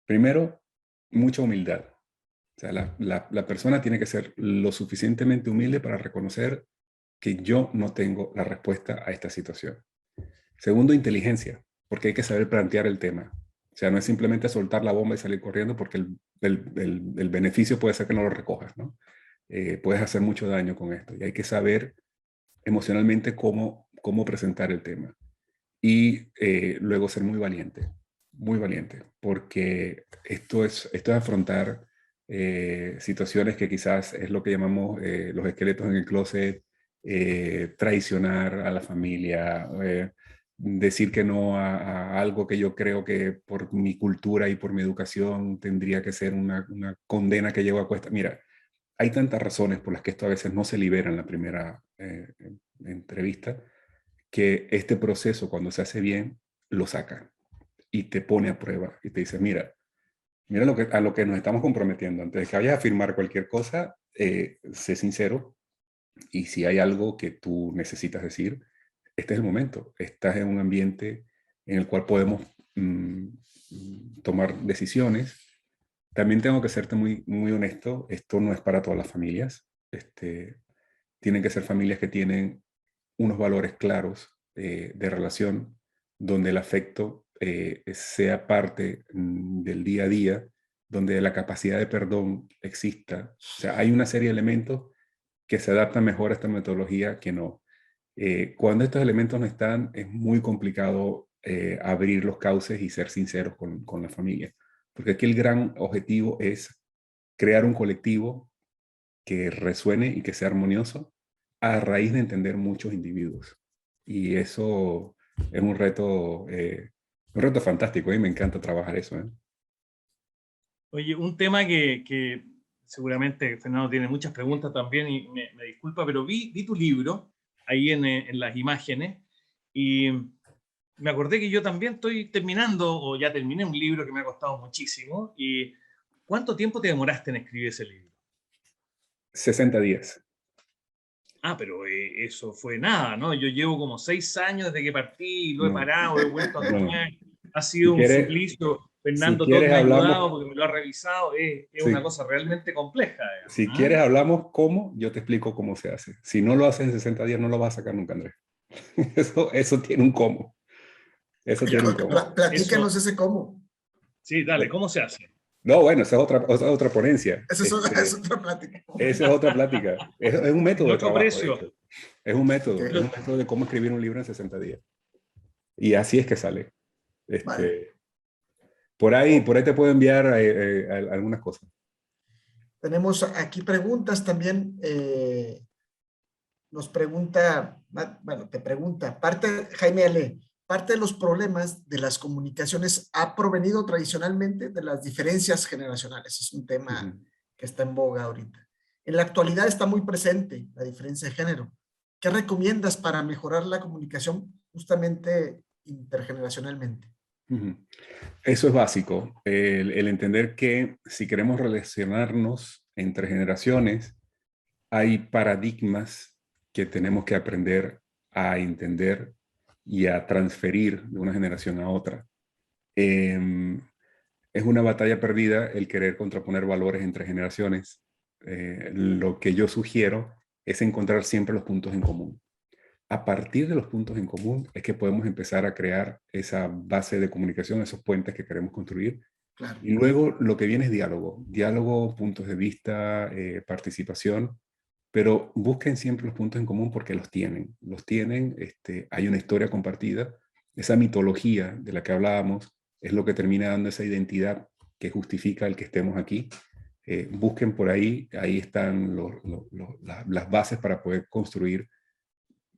Primero, mucha humildad. O sea, la persona tiene que ser lo suficientemente humilde para reconocer que yo no tengo la respuesta a esta situación. Segundo, inteligencia, porque hay que saber plantear el tema. O sea, no es simplemente soltar la bomba y salir corriendo porque el beneficio puede ser que no lo recojas, ¿no? Puedes hacer mucho daño con esto y hay que saber emocionalmente cómo presentar el tema. Y luego ser muy valiente, porque esto es afrontar situaciones que quizás es lo que llamamos los esqueletos en el closet, traicionar a la familia, decir que no a algo que yo creo que por mi cultura y por mi educación tendría que ser una condena que llevo a cuesta. Mira, hay tantas razones por las que esto a veces no se libera en la primera entrevista, que este proceso, cuando se hace bien, lo saca y te pone a prueba y te dice, mira a lo que nos estamos comprometiendo. Antes de que vayas a firmar cualquier cosa, sé sincero y si hay algo que tú necesitas decir, este es el momento. Estás en un ambiente en el cual podemos tomar decisiones. También tengo que serte muy honesto, esto no es para todas las familias. Tienen que ser familias que tienen unos valores claros de relación, donde el afecto sea parte del día a día, donde la capacidad de perdón exista. O sea, hay una serie de elementos que se adaptan mejor a esta metodología que no. Cuando estos elementos no están, es muy complicado abrir los cauces y ser sinceros con la familia. Porque aquí el gran objetivo es crear un colectivo que resuene y que sea armonioso a raíz de entender muchos individuos. Y eso es un reto fantástico y me encanta trabajar eso. ¿Eh? Oye, un tema que seguramente Fernando tiene muchas preguntas también y me disculpa, pero vi tu libro ahí en las imágenes y me acordé que yo también estoy terminando, o ya terminé un libro que me ha costado muchísimo. ¿Y cuánto tiempo te demoraste en escribir ese libro? 60 días. Ah, pero eso fue nada, ¿no? Yo llevo como 6 años desde que partí y lo he No, parado, he vuelto a no. tomar. Ha Si sido un quieres, suplicio. si Fernando Todd quieres me ha hablamos, ayudado porque me lo ha revisado. Es una si, cosa realmente compleja, si digamos, quieres hablamos cómo, yo te explico cómo se hace. Si no lo haces en 60 días, no lo vas a sacar nunca, Andrés. Eso tiene un cómo. Eso tiene un cómo. Platícanos ese cómo. Sí, dale, ¿cómo se hace? No, bueno, esa es otra ponencia. Esa es otra plática. Esa es otra plática. Es un método de Otro trabajo, de precio. hecho. Ok. Es un método de cómo escribir un libro en 60 días. Y así es que sale. Vale. Por ahí te puedo enviar algunas cosas. Tenemos aquí preguntas también. Nos pregunta, bueno, te pregunta, Jaime Ale, parte de los problemas de las comunicaciones ha provenido tradicionalmente de las diferencias generacionales. Es un tema que está en boga ahorita. En la actualidad está muy presente la diferencia de género. ¿Qué recomiendas para mejorar la comunicación justamente intergeneracionalmente? Eso es básico, el entender que si queremos relacionarnos entre generaciones, hay paradigmas que tenemos que aprender a entender y a transferir de una generación a otra. Es una batalla perdida el querer contraponer valores entre generaciones. Lo que yo sugiero es encontrar siempre los puntos en común. A partir de los puntos en común es que podemos empezar a crear esa base de comunicación, esos puentes que queremos construir. Claro. Y luego lo que viene es diálogo, puntos de vista, participación, pero busquen siempre los puntos en común porque los tienen, hay una historia compartida, esa mitología de la que hablábamos es lo que termina dando esa identidad que justifica el que estemos aquí. Busquen por ahí están las bases para poder construir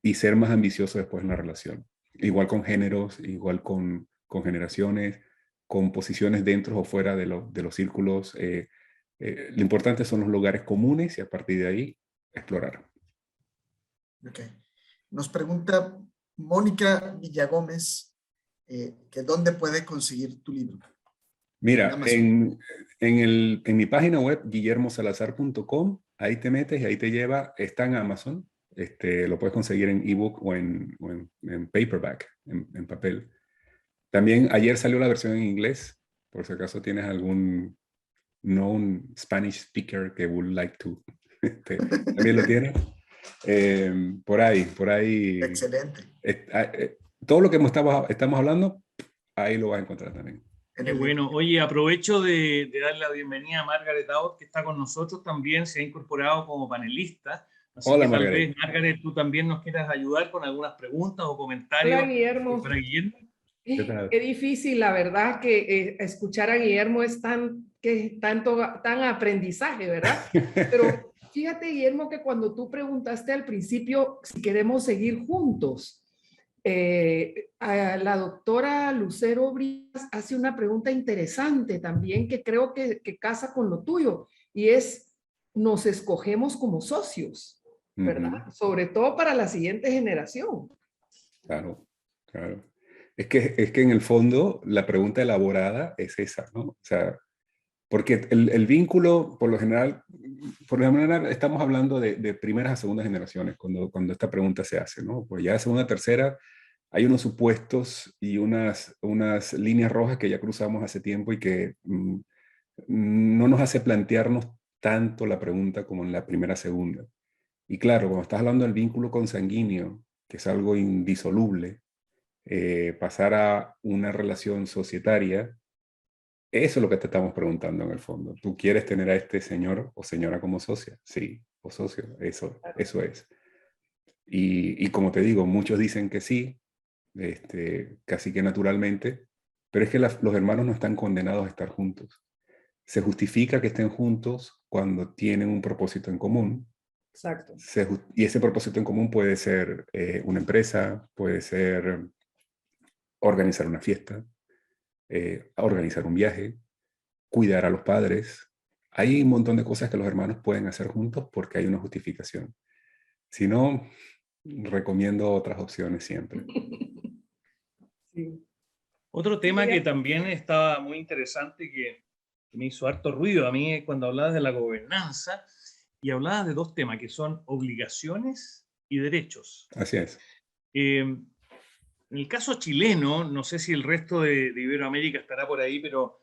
y ser más ambicioso después en la relación. Igual con géneros, igual con generaciones, con posiciones dentro o fuera de los círculos. Lo importante son los lugares comunes y a partir de ahí explorar. Ok. Nos pregunta Mónica Villagómez que dónde puede conseguir tu libro. Mira, en mi página web, guillermosalazar.com, ahí te metes y ahí te lleva, está en Amazon, lo puedes conseguir en ebook o en paperback, en papel. También ayer salió la versión en inglés, por si acaso tienes algún known Spanish speaker que would like to. También lo tiene. Por ahí. Excelente. Todo lo que estamos hablando, ahí lo vas a encontrar también. Qué bueno. Oye, aprovecho de darle la bienvenida a Margaret Out, que está con nosotros también, se ha incorporado como panelista. Así Hola, que tal Margaret. vez, Margaret, tú también nos quieras ayudar con algunas preguntas o comentarios. Hola, Guillermo. Para Guillermo. Qué difícil, la verdad, que escuchar a Guillermo es tan aprendizaje, ¿verdad? Pero fíjate, Guillermo, que cuando tú preguntaste al principio si queremos seguir juntos, a la doctora Lucero Brías hace una pregunta interesante también que creo que casa con lo tuyo, y es, ¿nos escogemos como socios? ¿Verdad? Sobre todo para la siguiente generación. Claro. Es que en el fondo la pregunta elaborada es esa, ¿no? O sea, porque el vínculo, por lo general estamos hablando de primeras a segundas generaciones cuando esta pregunta se hace, ¿no? Pues ya de segunda a tercera hay unos supuestos y unas líneas rojas que ya cruzamos hace tiempo y que no nos hace plantearnos tanto la pregunta como en la primera segunda. Y claro, cuando estás hablando del vínculo consanguíneo, que es algo indisoluble, pasar a una relación societaria, eso es lo que te estamos preguntando en el fondo. ¿Tú quieres tener a este señor o señora como socia? Sí, o socio, eso es. Y como te digo, muchos dicen que sí, casi que naturalmente, pero es que los hermanos no están condenados a estar juntos. Se justifica que estén juntos cuando tienen un propósito en común. Exacto. Y ese propósito en común puede ser una empresa, puede ser organizar una fiesta, organizar un viaje, cuidar a los padres. Hay un montón de cosas que los hermanos pueden hacer juntos porque hay una justificación. Si no, recomiendo otras opciones siempre. Sí. Otro tema que también estaba muy interesante, que me hizo harto ruido a mí cuando hablabas de la gobernanza, y hablabas de dos temas que son obligaciones y derechos. Así es. En el caso chileno, no sé si el resto de Iberoamérica estará por ahí, pero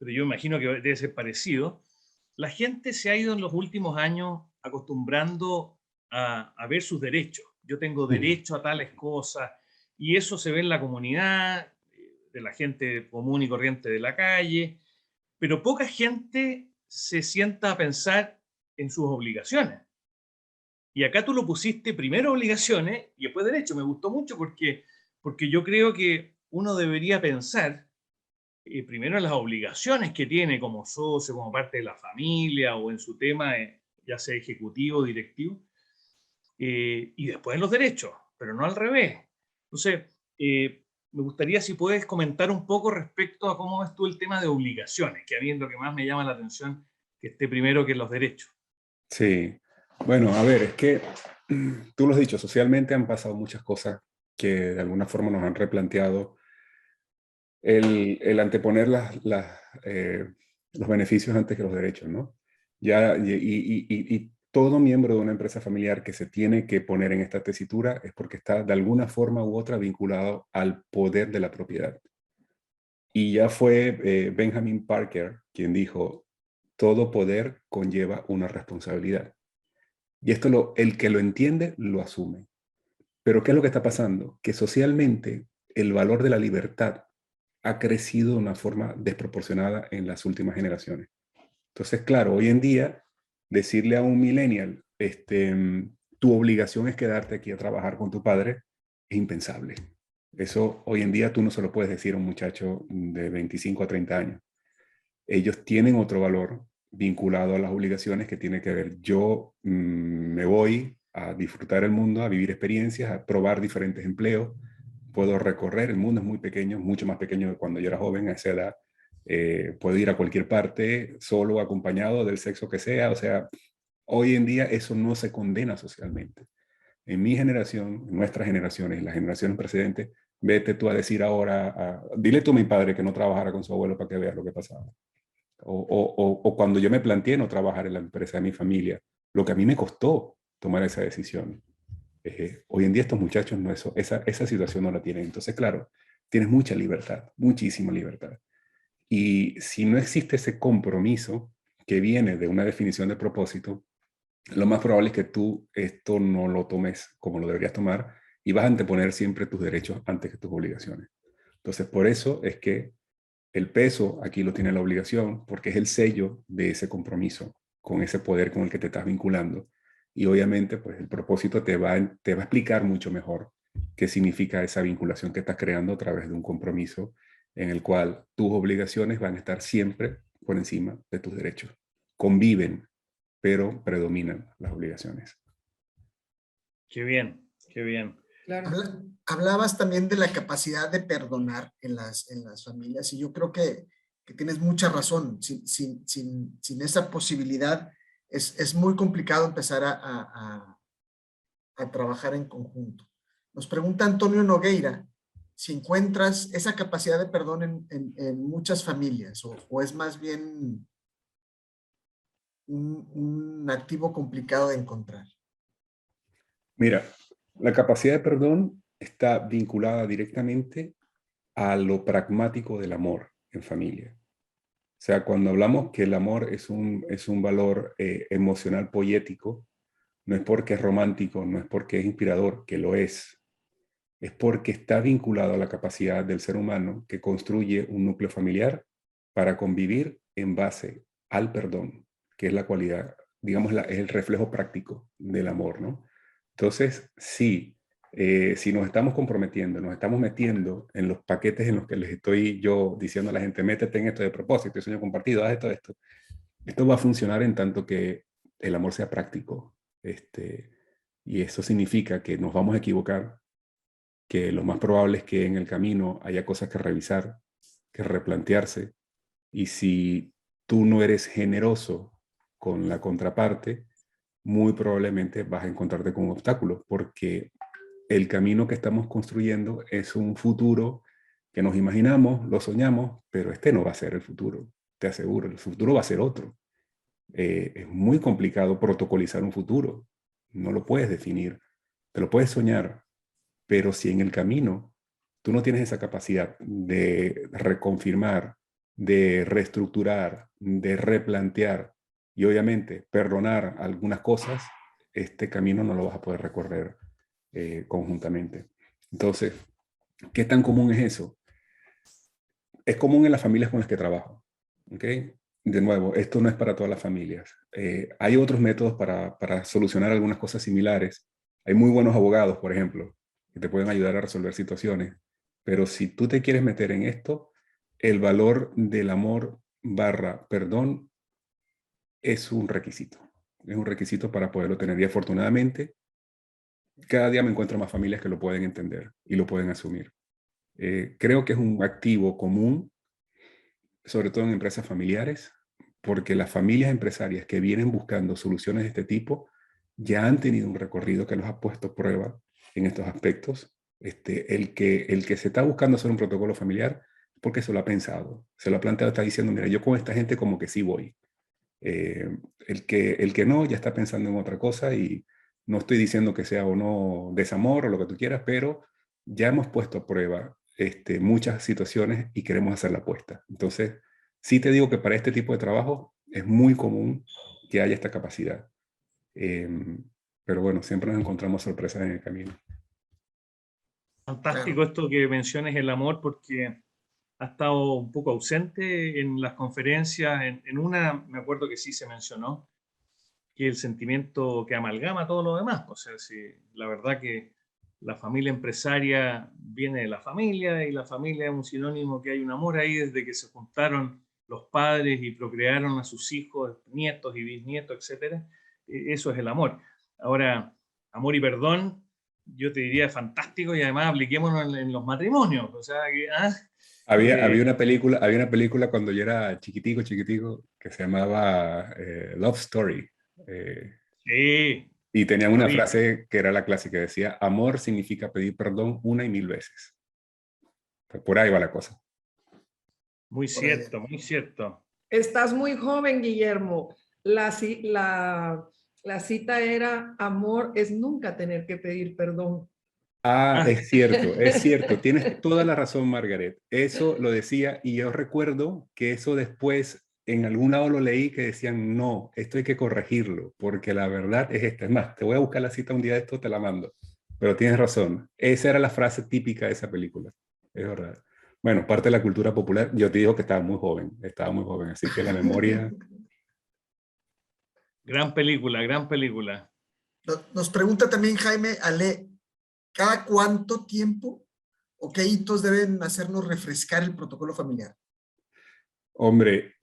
yo imagino que debe ser parecido. La gente se ha ido en los últimos años acostumbrando a ver sus derechos. Yo tengo derecho a tales cosas, y eso se ve en la comunidad de la gente común y corriente de la calle, pero poca gente se sienta a pensar en sus obligaciones. Y acá tú lo pusiste primero obligaciones y después derecho. Me gustó mucho porque yo creo que uno debería pensar primero en las obligaciones que tiene como socio, como parte de la familia o en su tema, ya sea ejecutivo o directivo, y después en los derechos, pero no al revés. Entonces, me gustaría si puedes comentar un poco respecto a cómo ves tú el tema de obligaciones, que a mí es lo que más me llama la atención, que esté primero que en los derechos. Sí, bueno, a ver, es que tú lo has dicho, socialmente han pasado muchas cosas que de alguna forma nos han replanteado el anteponer los beneficios antes que los derechos, ¿no? Ya, y todo miembro de una empresa familiar que se tiene que poner en esta tesitura es porque está de alguna forma u otra vinculado al poder de la propiedad. Y ya fue Benjamin Parker quien dijo, todo poder conlleva una responsabilidad. Y esto el que lo entiende lo asume. Pero ¿qué es lo que está pasando? Que socialmente el valor de la libertad ha crecido de una forma desproporcionada en las últimas generaciones. Entonces, claro, hoy en día, decirle a un millennial, tu obligación es quedarte aquí a trabajar con tu padre, es impensable. Eso hoy en día tú no se lo puedes decir a un muchacho de 25 a 30 años. Ellos tienen otro valor vinculado a las obligaciones que tiene que ver. Yo me voy a disfrutar el mundo, a vivir experiencias, a probar diferentes empleos. Puedo recorrer, el mundo es muy pequeño, mucho más pequeño que cuando yo era joven, a esa edad. Puedo ir a cualquier parte, solo, acompañado, del sexo que sea. O sea, hoy en día eso no se condena socialmente. En mi generación, en nuestras generaciones, las generaciones precedentes, vete tú a decir ahora, dile tú a mi padre que no trabajara con su abuelo para que vea lo que pasaba. O cuando yo me planteé no trabajar en la empresa de mi familia, lo que a mí me costó tomar esa decisión. Hoy en día estos muchachos no esa situación no la tienen. Entonces, claro, tienes mucha libertad, muchísima libertad. Y si no existe ese compromiso que viene de una definición de propósito, lo más probable es que tú esto no lo tomes como lo deberías tomar y vas a anteponer siempre tus derechos antes que tus obligaciones. Entonces, por eso es que el peso aquí lo tiene la obligación, porque es el sello de ese compromiso con ese poder con el que te estás vinculando. Y obviamente, pues el propósito te va a explicar mucho mejor qué significa esa vinculación que estás creando a través de un compromiso en el cual tus obligaciones van a estar siempre por encima de tus derechos. Conviven, pero predominan las obligaciones. Qué bien, qué bien. Claro. Hablabas también de la capacidad de perdonar en las familias y yo creo que tienes mucha razón. Sin esa posibilidad es muy complicado empezar a trabajar en conjunto. Nos pregunta Antonio Nogueira si encuentras esa capacidad de perdón en muchas familias o es más bien un activo complicado de encontrar. Mira, la capacidad de perdón está vinculada directamente a lo pragmático del amor en familia. O sea, cuando hablamos que el amor es un valor emocional poético, no es porque es romántico, no es porque es inspirador, que lo es porque está vinculado a la capacidad del ser humano que construye un núcleo familiar para convivir en base al perdón, que es la cualidad, digamos, es el reflejo práctico del amor, ¿no? Entonces, sí, si nos estamos comprometiendo, nos estamos metiendo en los paquetes en los que les estoy yo diciendo a la gente, métete en esto de propósito, sueño compartido, haz esto va a funcionar en tanto que el amor sea práctico. Y eso significa que nos vamos a equivocar, que lo más probable es que en el camino haya cosas que revisar, que replantearse. Y si tú no eres generoso con la contraparte, muy probablemente vas a encontrarte con obstáculos, porque el camino que estamos construyendo es un futuro que nos imaginamos, lo soñamos, pero este no va a ser el futuro, te aseguro, el futuro va a ser otro. Es muy complicado protocolizar un futuro, no lo puedes definir, te lo puedes soñar, pero si en el camino tú no tienes esa capacidad de reconfirmar, de reestructurar, de replantear y obviamente perdonar algunas cosas, este camino no lo vas a poder recorrer conjuntamente. Entonces, ¿qué tan común es eso? es común en las familias con las que trabajo. ¿Ok? De nuevo, esto no es para todas las familias. Hay otros métodos para solucionar algunas cosas similares. Hay muy buenos abogados, por ejemplo, que te pueden ayudar a resolver situaciones. Pero si tú te quieres meter en esto, el valor del amor / perdón es un requisito. Es un requisito para poderlo tener. Y afortunadamente, cada día me encuentro más familias que lo pueden entender y lo pueden asumir. Creo que es un activo común, sobre todo en empresas familiares, porque las familias empresarias que vienen buscando soluciones de este tipo ya han tenido un recorrido que los ha puesto a prueba en estos aspectos. El que se está buscando hacer un protocolo familiar, porque se lo ha pensado, se lo ha planteado, está diciendo, mira, yo con esta gente como que sí voy. El que no, ya está pensando en otra cosa, y no estoy diciendo que sea o no desamor o lo que tú quieras, pero ya hemos puesto a prueba muchas situaciones y queremos hacer la apuesta. Entonces, sí te digo que para este tipo de trabajo es muy común que haya esta capacidad. Pero bueno, siempre nos encontramos sorpresas en el camino. Fantástico Claro. esto que menciones el amor, porque ha estado un poco ausente en las conferencias. En una, me acuerdo que sí se mencionó, que el sentimiento que amalgama todo lo demás. O sea, si la verdad que la familia empresaria viene de la familia, y la familia es un sinónimo que hay un amor ahí desde que se juntaron los padres y procrearon a sus hijos, nietos y bisnietos, etcétera. Eso es el amor. Ahora, amor y perdón, yo te diría fantástico, y además apliquémonos en los matrimonios. O sea, que, Había una película cuando yo era chiquitico, que se llamaba Love Story. sí, Y tenían la una vi. frase que era la clásica, decía, amor significa pedir perdón 1 y 1000 veces. Pues por ahí va la cosa. Muy Por ahí. cierto, muy cierto. Estás muy joven, Guillermo. La cita era, amor es nunca tener que pedir perdón. Ah, Ah, es cierto, es cierto. Tienes toda la razón, Margaret. Eso lo decía, y yo recuerdo que eso después en algún lado lo leí, que decían, no, esto hay que corregirlo, porque la verdad es esta. Es más, te voy a buscar la cita un día de esto, te la mando. Pero tienes razón. Esa era la frase típica de esa película. Es verdad. Bueno, parte de la cultura popular. Yo te digo que estaba muy joven, así que la memoria... gran película, gran película. Nos pregunta también Jaime Ale, ¿cada cuánto tiempo o qué hitos deben hacernos refrescar el protocolo familiar? Hombre,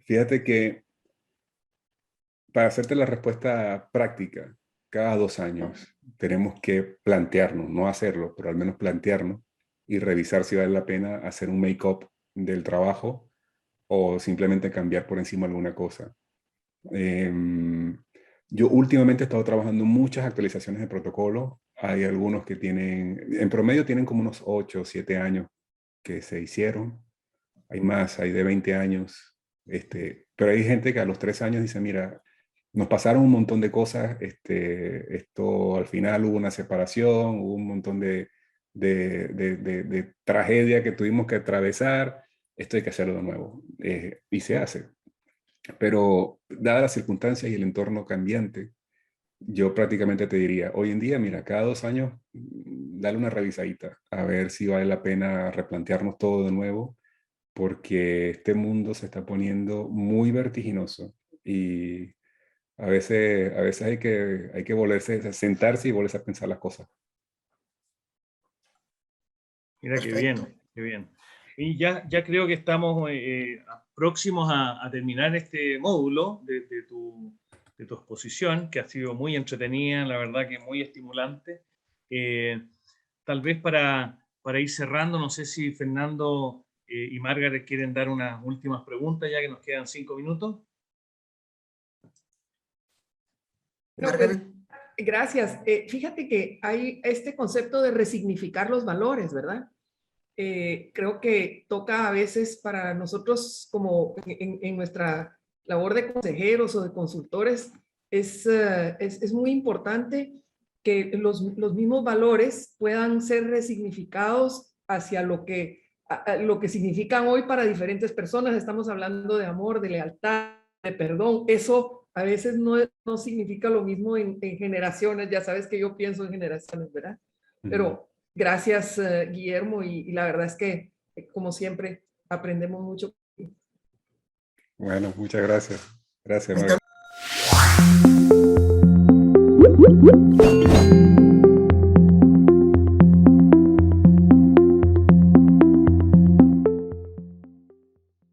fíjate que para hacerte la respuesta práctica, cada 2 años tenemos que plantearnos, no hacerlo, pero al menos plantearnos y revisar si vale la pena hacer un make-up del trabajo o simplemente cambiar por encima alguna cosa. Yo últimamente he estado trabajando en muchas actualizaciones de protocolo. Hay algunos que tienen, en promedio tienen como unos 8 o 7 años que se hicieron. Hay más, hay de 20 años. Pero hay gente que a los 3 años dice, mira, nos pasaron un montón de cosas, esto al final hubo una separación, hubo un montón de tragedia que tuvimos que atravesar, esto hay que hacerlo de nuevo. Y se hace. Pero dadas las circunstancias y el entorno cambiante, yo prácticamente te diría, hoy en día, mira, cada 2 años, dale una revisadita, a ver si vale la pena replantearnos todo de nuevo, porque este mundo se está poniendo muy vertiginoso, y a veces hay que volverse, sentarse y volverse a pensar las cosas. Mira qué Perfecto. bien, qué bien. Y ya creo que estamos próximos a terminar este módulo de tu exposición, que ha sido muy entretenida, la verdad que muy estimulante. Tal vez para ir cerrando, no sé si Fernando y Margaret quieren dar unas últimas preguntas, ya que nos quedan 5 minutos. No, pues Margaret, gracias. Fíjate que hay este concepto de resignificar los valores, ¿verdad? Creo que toca a veces para nosotros como en nuestra labor de consejeros o de consultores, es muy importante que los mismos valores puedan ser resignificados hacia lo que significan hoy para diferentes personas. Estamos hablando de amor, de lealtad, de perdón. Eso a veces no significa lo mismo en generaciones. Ya sabes que yo pienso en generaciones, ¿verdad? Ujú. Pero gracias, Guillermo, y la verdad es que como siempre, aprendemos mucho. Bueno, muchas gracias. Gracias, Mario.